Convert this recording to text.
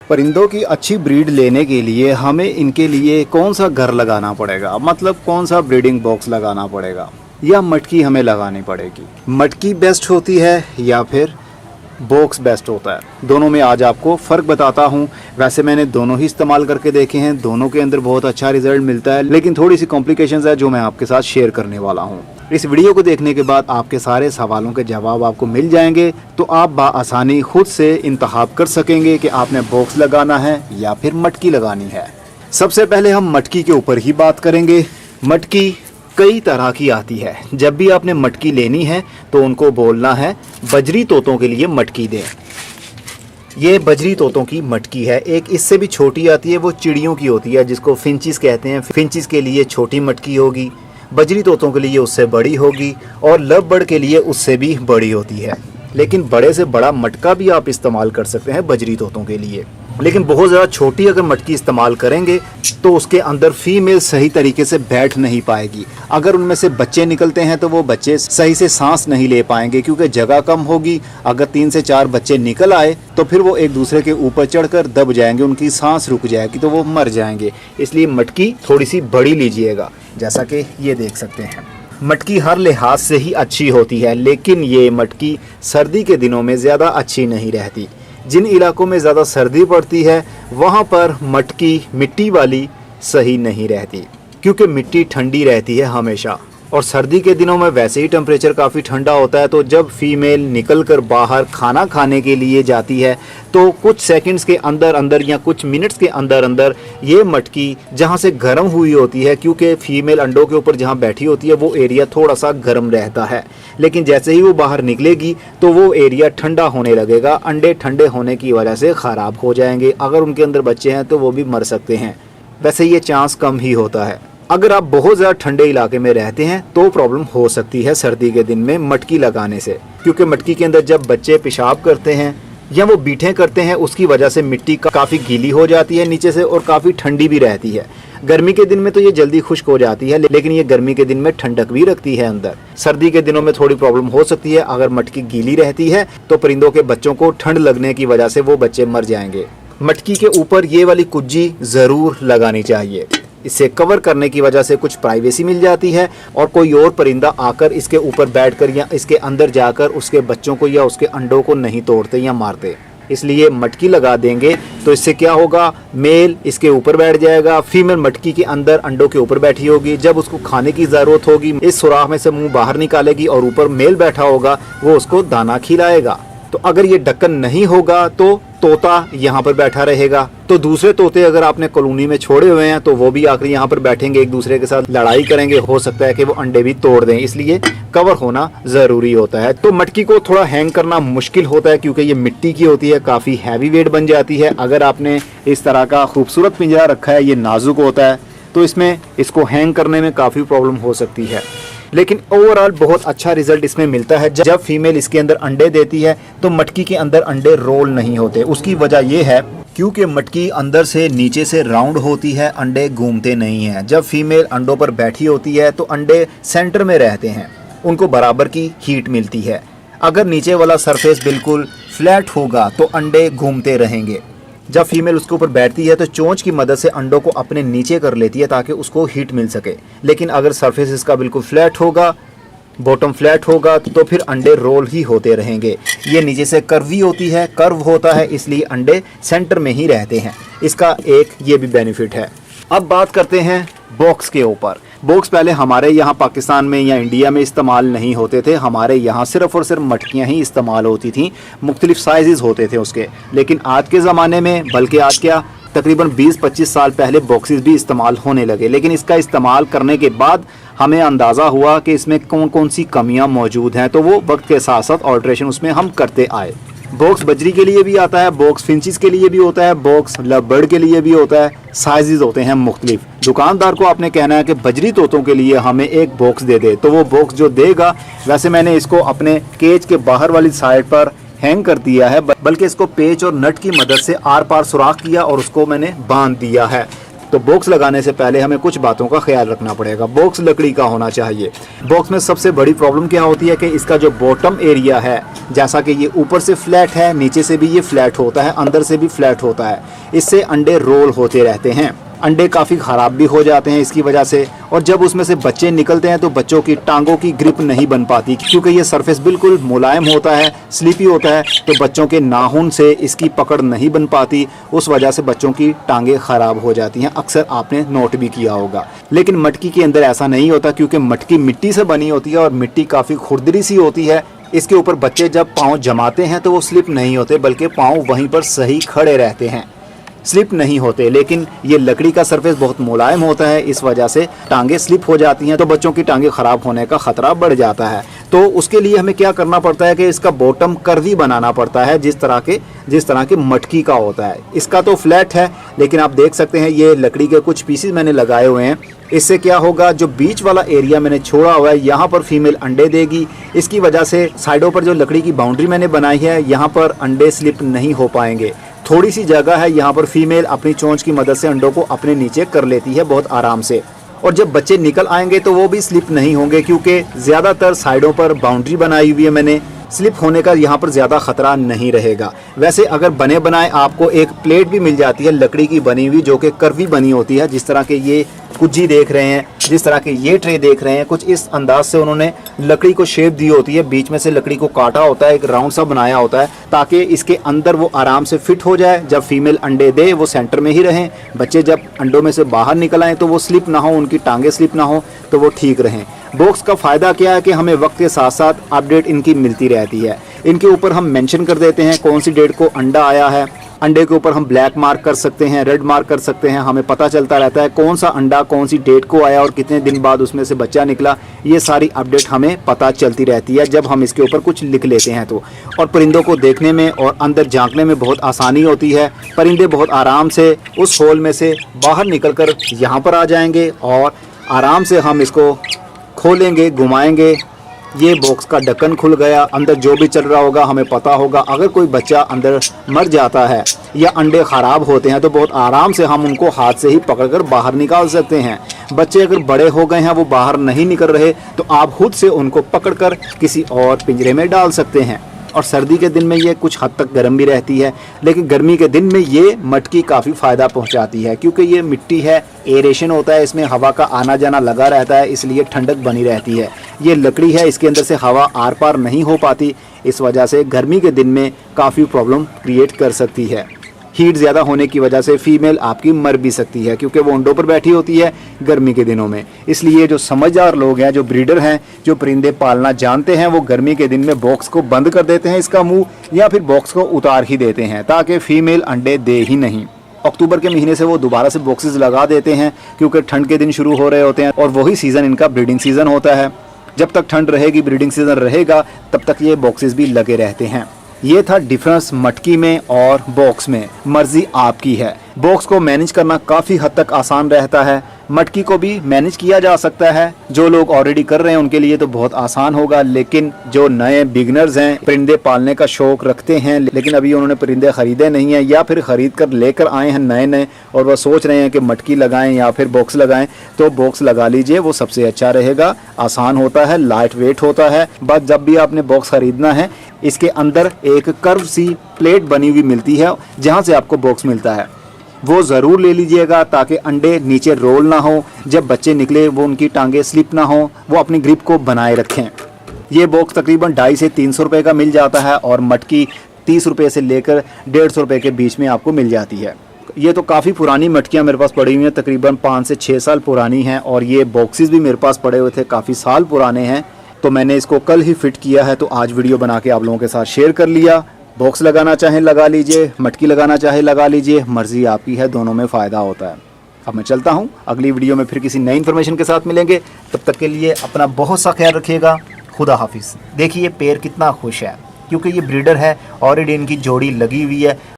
परिंदों की अच्छी ब्रीड लेने के लिए हमें इनके लिए कौन सा घर लगाना पड़ेगा, मतलब कौन सा ब्रीडिंग बॉक्स लगाना पड़ेगा, या मटकी हमें लगानी पड़ेगी। मटकी बेस्ट होती है या फिर बॉक्स बेस्ट होता है, दोनों में आज आपको फ़र्क बताता हूँ। वैसे मैंने दोनों ही इस्तेमाल करके देखे हैं, दोनों के अंदर बहुत अच्छा रिजल्ट मिलता है, लेकिन थोड़ी सी कॉम्प्लिकेशंस है जो मैं आपके साथ शेयर करने वाला हूँ। इस वीडियो को देखने के बाद आपके सारे सवालों के जवाब आपको मिल जाएंगे, तो आप बाआसानी खुद से इंतखाब कर सकेंगे कि आपने बॉक्स लगाना है या फिर मटकी लगानी है। सबसे पहले हम मटकी के ऊपर ही बात करेंगे। मटकी कई तरह की आती है। जब भी आपने मटकी लेनी है तो उनको बोलना है बजरी तोतों के लिए मटकी दें। ये बजरी तोतों की मटकी है। एक इससे भी छोटी आती है, वो चिड़ियों की होती है जिसको फिंचिस कहते हैं। फिंचिस के लिए छोटी मटकी होगी, बजरी तोतों के लिए उससे बड़ी होगी, और लव बर्ड के लिए उससे भी बड़ी होती है। लेकिन बड़े से बड़ा मटका भी आप इस्तेमाल कर सकते हैं बजरी तोतों के लिए। लेकिन बहुत ज़्यादा छोटी अगर मटकी इस्तेमाल करेंगे तो उसके अंदर फीमेल सही तरीके से बैठ नहीं पाएगी। अगर उनमें से बच्चे निकलते हैं तो वो बच्चे सही से सांस नहीं ले पाएंगे, क्योंकि जगह कम होगी। अगर 3 से 4 बच्चे निकल आए तो फिर वो एक दूसरे के ऊपर चढ़कर दब जाएंगे, उनकी सांस रुक जाएगी, तो वो मर जाएंगे। इसलिए मटकी थोड़ी सी बड़ी लीजिएगा, जैसा कि ये देख सकते हैं। मटकी हर लिहाज से ही अच्छी होती है, लेकिन ये मटकी सर्दी के दिनों में ज़्यादा अच्छी नहीं रहती। जिन इलाकों में ज़्यादा सर्दी पड़ती है वहाँ पर मटकी मिट्टी वाली सही नहीं रहती, क्योंकि मिट्टी ठंडी रहती है हमेशा, और सर्दी के दिनों में वैसे ही टेम्परेचर काफ़ी ठंडा होता है। तो जब फीमेल निकलकर बाहर खाना खाने के लिए जाती है तो कुछ सेकंड्स के अंदर अंदर या कुछ मिनट्स के अंदर अंदर ये मटकी जहाँ से गर्म हुई होती है, क्योंकि फीमेल अंडों के ऊपर जहाँ बैठी होती है वो एरिया थोड़ा सा गर्म रहता है, लेकिन जैसे ही वो बाहर निकलेगी तो वो एरिया ठंडा होने लगेगा। अंडे ठंडे होने की वजह से ख़राब हो जाएंगे। अगर उनके अंदर बच्चे हैं तो वो भी मर सकते हैं। वैसे ये चांस कम ही होता है। अगर आप बहुत ज़्यादा ठंडे इलाके में रहते हैं तो प्रॉब्लम हो सकती है सर्दी के दिन में मटकी लगाने से, क्योंकि मटकी के अंदर जब बच्चे पेशाब करते हैं या वो बीठें करते हैं उसकी वजह से मिट्टी काफ़ी गीली हो जाती है नीचे से, और काफ़ी ठंडी भी रहती है। गर्मी के दिन में तो ये जल्दी खुश्क हो जाती है, लेकिन ये गर्मी के दिन में ठंडक भी रखती है अंदर। सर्दी के दिनों में थोड़ी प्रॉब्लम हो सकती है। अगर मटकी गीली रहती है तो परिंदों के बच्चों को ठंड लगने की वजह से वो बच्चे मर जाएंगे। मटकी के ऊपर ये वाली कुज्जी ज़रूर लगानी चाहिए। इसे कवर करने की वजह से कुछ प्राइवेसी मिल जाती है, और कोई और परिंदा आकर इसके ऊपर बैठकर या इसके अंदर जाकर उसके बच्चों को या उसके अंडों को नहीं तोड़ते या मारते। इसलिए मटकी लगा देंगे तो इससे क्या होगा, मेल इसके ऊपर बैठ जाएगा, फीमेल मटकी के अंदर अंडों के ऊपर बैठी होगी। जब उसको खाने की ज़रूरत होगी इस सुराख में से मुंह बाहर निकालेगी और ऊपर मेल बैठा होगा, वो उसको दाना खिलाएगा। तो अगर ये ढक्कन नहीं होगा तो तोता यहाँ पर बैठा रहेगा। तो दूसरे तोते अगर आपने कॉलोनी में छोड़े हुए हैं तो वो भी आकर यहाँ पर बैठेंगे, एक दूसरे के साथ लड़ाई करेंगे। हो सकता है कि वो अंडे भी तोड़ दें, इसलिए कवर होना ज़रूरी होता है। तो मटकी को थोड़ा हैंग करना मुश्किल होता है, क्योंकि ये मिट्टी की होती है, काफ़ी हैवी वेट बन जाती है। अगर आपने इस तरह का खूबसूरत पिंजरा रखा है, ये नाजुक होता है, तो इसमें इसको हैंग करने में काफ़ी प्रॉब्लम हो सकती है। लेकिन ओवरऑल बहुत अच्छा रिजल्ट इसमें मिलता है। जब फीमेल इसके अंदर अंडे देती है तो मटकी के अंदर अंडे रोल नहीं होते। उसकी वजह यह है क्योंकि मटकी अंदर से नीचे से राउंड होती है, अंडे घूमते नहीं हैं। जब फीमेल अंडों पर बैठी होती है तो अंडे सेंटर में रहते हैं, उनको बराबर की हीट मिलती है। अगर नीचे वाला सरफेस बिल्कुल फ्लैट होगा तो अंडे घूमते रहेंगे। जब फीमेल उसके ऊपर बैठती है तो चोंच की मदद से अंडों को अपने नीचे कर लेती है ताकि उसको हीट मिल सके। लेकिन अगर सरफेस इसका बिल्कुल फ्लैट होगा, बॉटम फ्लैट होगा, तो फिर अंडे रोल ही होते रहेंगे। ये नीचे से कर्वी होती है, कर्व होता है, इसलिए अंडे सेंटर में ही रहते हैं। इसका एक ये भी बेनिफिट है। अब बात करते हैं बॉक्स के ऊपर। बॉक्स पहले हमारे यहाँ पाकिस्तान में या इंडिया में इस्तेमाल नहीं होते थे। हमारे यहाँ सिर्फ़ और सिर्फ मटकियाँ ही इस्तेमाल होती थी, मुख्तलिफ साइज़ होते थे उसके। लेकिन आज के ज़माने में, बल्कि आज क्या तकरीबन 20-25 साल पहले बॉक्सेस भी इस्तेमाल होने लगे। लेकिन इसका इस्तेमाल करने के बाद हमें अंदाज़ा हुआ कि इसमें कौन कौन सी कमियाँ मौजूद हैं, तो वो वक्त के साथ साथ ऑल्ट्रेशन उसमें हम करते आए। बॉक्स बजरी के लिए भी आता है, बॉक्स फिंचिस के लिए भी होता है, बॉक्स लव बर्ड के लिए भी होता है। साइजेस होते हैं मुख्तलिफ। दुकानदार को आपने कहना है कि बजरी तोतों के लिए हमें एक बॉक्स दे दे, तो वो बॉक्स जो देगा, वैसे मैंने इसको अपने केज के बाहर वाली साइड पर हैंग कर दिया है, बल्कि इसको पेच और नट की मदद से आर पार सुराख किया और उसको मैंने बांध दिया है। तो बॉक्स लगाने से पहले हमें कुछ बातों का ख्याल रखना पड़ेगा। बॉक्स लकड़ी का होना चाहिए। बॉक्स में सबसे बड़ी प्रॉब्लम क्या होती है कि इसका जो बॉटम एरिया है, जैसा कि ये ऊपर से फ्लैट है, नीचे से भी ये फ्लैट होता है, अंदर से भी फ्लैट होता है, इससे अंडे रोल होते रहते हैं। अंडे काफ़ी ख़राब भी हो जाते हैं इसकी वजह से। और जब उसमें से बच्चे निकलते हैं तो बच्चों की टांगों की ग्रिप नहीं बन पाती, क्योंकि ये सरफेस बिल्कुल मुलायम होता है, स्लीपी होता है, तो बच्चों के नाखून से इसकी पकड़ नहीं बन पाती। उस वजह से बच्चों की टांगें ख़राब हो जाती हैं, अक्सर आपने नोट भी किया होगा। लेकिन मटकी के अंदर ऐसा नहीं होता, क्योंकि मटकी मिट्टी से बनी होती है और मिट्टी काफ़ी खुरदरी सी होती है। इसके ऊपर बच्चे जब पाँव जमाते हैं तो वो स्लिप नहीं होते, बल्कि पाँव वहीं पर सही खड़े रहते हैं, स्लिप नहीं होते। लेकिन ये लकड़ी का सरफेस बहुत मुलायम होता है, इस वजह से टांगे स्लिप हो जाती हैं, तो बच्चों की टांगे ख़राब होने का ख़तरा बढ़ जाता है। तो उसके लिए हमें क्या करना पड़ता है कि इसका बॉटम कर्वी बनाना पड़ता है, जिस तरह के मटकी का होता है। इसका तो फ्लैट है, लेकिन आप देख सकते हैं ये लकड़ी के कुछ पीसेस मैंने लगाए हुए हैं। इससे क्या होगा, जो बीच वाला एरिया मैंने छोड़ा हुआ है, यहाँ पर फीमेल अंडे देगी। इसकी वजह से साइडों पर जो लकड़ी की बाउंड्री मैंने बनाई है, यहाँ पर अंडे स्लिप नहीं हो पाएंगे। थोड़ी सी जगह है, यहाँ पर फीमेल अपनी चोंच की मदद से अंडों को अपने नीचे कर लेती है बहुत आराम से। और जब बच्चे निकल आएंगे तो वो भी स्लिप नहीं होंगे, क्योंकि ज़्यादातर साइडों पर बाउंड्री बनाई हुई है मैंने, स्लिप होने का यहाँ पर ज़्यादा खतरा नहीं रहेगा। वैसे अगर बने बनाए आपको एक प्लेट भी मिल जाती है लकड़ी की बनी हुई, जो कि कर्वी बनी होती है, जिस तरह के ये कुज्जी देख रहे हैं, जिस तरह के ये ट्रे देख रहे हैं, कुछ इस अंदाज से उन्होंने लकड़ी को शेप दी होती है। बीच में से लकड़ी को काटा होता है, एक राउंड सा बनाया होता है, ताकि इसके अंदर वो आराम से फिट हो जाए। जब फीमेल अंडे दे वो सेंटर में ही रहें, बच्चे जब अंडों में से बाहर निकल आएँ तो वो स्लिप ना हो, उनकी टांगें स्लिप ना हो, तो वो ठीक रहें। बॉक्स का फ़ायदा क्या है कि हमें वक्त के साथ साथ अपडेट इनकी मिलती रहती है। इनके ऊपर हम मेंशन कर देते हैं कौन सी डेट को अंडा आया है। अंडे के ऊपर हम ब्लैक मार्क कर सकते हैं, रेड मार्क कर सकते हैं, हमें पता चलता रहता है कौन सा अंडा कौन सी डेट को आया और कितने दिन बाद उसमें से बच्चा निकला। ये सारी अपडेट हमें पता चलती रहती है जब हम इसके ऊपर कुछ लिख लेते हैं तो। और परिंदों को देखने में और अंदर झांकने में बहुत आसानी होती है। परिंदे बहुत आराम से उस होल में से बाहर निकलकर यहाँ पर आ जाएंगे और आराम से हम इसको खोलेंगे, घुमाएंगे। ये बॉक्स का ढक्कन खुल गया, अंदर जो भी चल रहा होगा हमें पता होगा। अगर कोई बच्चा अंदर मर जाता है या अंडे ख़राब होते हैं तो बहुत आराम से हम उनको हाथ से ही पकड़कर बाहर निकाल सकते हैं। बच्चे अगर बड़े हो गए हैं, वो बाहर नहीं निकल रहे, तो आप खुद से उनको पकड़कर किसी और पिंजरे में डाल सकते हैं। और सर्दी के दिन में ये कुछ हद तक गर्म भी रहती है, लेकिन गर्मी के दिन में ये मटकी काफ़ी फ़ायदा पहुंचाती है, क्योंकि ये मिट्टी है, एरेशन होता है, इसमें हवा का आना जाना लगा रहता है, इसलिए ठंडक बनी रहती है। ये लकड़ी है, इसके अंदर से हवा आर पार नहीं हो पाती, इस वजह से गर्मी के दिन में काफ़ी प्रॉब्लम क्रिएट कर सकती है। हीट ज़्यादा होने की वजह से फीमेल आपकी मर भी सकती है, क्योंकि वो अंडों पर बैठी होती है गर्मी के दिनों में। इसलिए जो समझदार लोग हैं, जो ब्रीडर हैं, जो परिंदे पालना जानते हैं, वो गर्मी के दिन में बॉक्स को बंद कर देते हैं इसका मुंह, या फिर बॉक्स को उतार ही देते हैं, ताकि फीमेल अंडे दे ही नहीं। अक्टूबर के महीने से वो दोबारा से बॉक्सेस लगा देते हैं, क्योंकि ठंड के दिन शुरू हो रहे होते हैं और वही सीज़न इनका ब्रीडिंग सीज़न होता है। जब तक ठंड रहेगी, ब्रीडिंग सीज़न रहेगा, तब तक ये बॉक्सेस भी लगे रहते हैं। ये था डिफरेंस मटकी में और बॉक्स में। मर्जी आपकी है। बॉक्स को मैनेज करना काफ़ी हद तक आसान रहता है, मटकी को भी मैनेज किया जा सकता है। जो लोग ऑलरेडी कर रहे हैं उनके लिए तो बहुत आसान होगा, लेकिन जो नए बिगनर्स हैं, परिंदे पालने का शौक रखते हैं, लेकिन अभी उन्होंने परिंदे ख़रीदे नहीं हैं, या फिर ख़रीद कर लेकर आए हैं नए नए और वह सोच रहे हैं कि मटकी लगाएं या फिर बॉक्स लगाएं, तो बॉक्स लगा लीजिए, वो सबसे अच्छा रहेगा। आसान होता है, लाइट वेट होता है। बस जब भी आपने बॉक्स ख़रीदना है, इसके अंदर एक कर्व सी प्लेट बनी हुई मिलती है, जहाँ से आपको बॉक्स मिलता है, वो ज़रूर ले लीजिएगा, ताकि अंडे नीचे रोल ना हो, जब बच्चे निकले वो उनकी टांगे स्लिप ना हो, वो अपनी ग्रिप को बनाए रखें। ये बॉक्स तकरीबन 250 से 300 रुपये का मिल जाता है, और मटकी 30 रुपये से लेकर 150 रुपये के बीच में आपको मिल जाती है। ये तो काफ़ी पुरानी मटकियाँ मेरे पास पड़ी हुई हैं, तकरीबन 5 से 6 साल पुरानी हैं, और ये बॉक्सेस भी मेरे पास पड़े हुए थे, काफ़ी साल पुराने हैं। तो मैंने इसको कल ही फिट किया है, तो आज वीडियो बना के आप लोगों के साथ शेयर कर लिया। बॉक्स लगाना चाहें लगा लीजिए, मटकी लगाना चाहे लगा लीजिए, मर्जी आपकी है, दोनों में फ़ायदा होता है। अब मैं चलता हूँ, अगली वीडियो में फिर किसी नई इन्फॉर्मेशन के साथ मिलेंगे। तब तक के लिए अपना बहुत सा ख्याल रखिएगा। खुदा हाफिज़। देखिए पैर कितना खुश है, क्योंकि ये ब्रीडर है, ऑलरेडी इनकी जोड़ी लगी हुई है।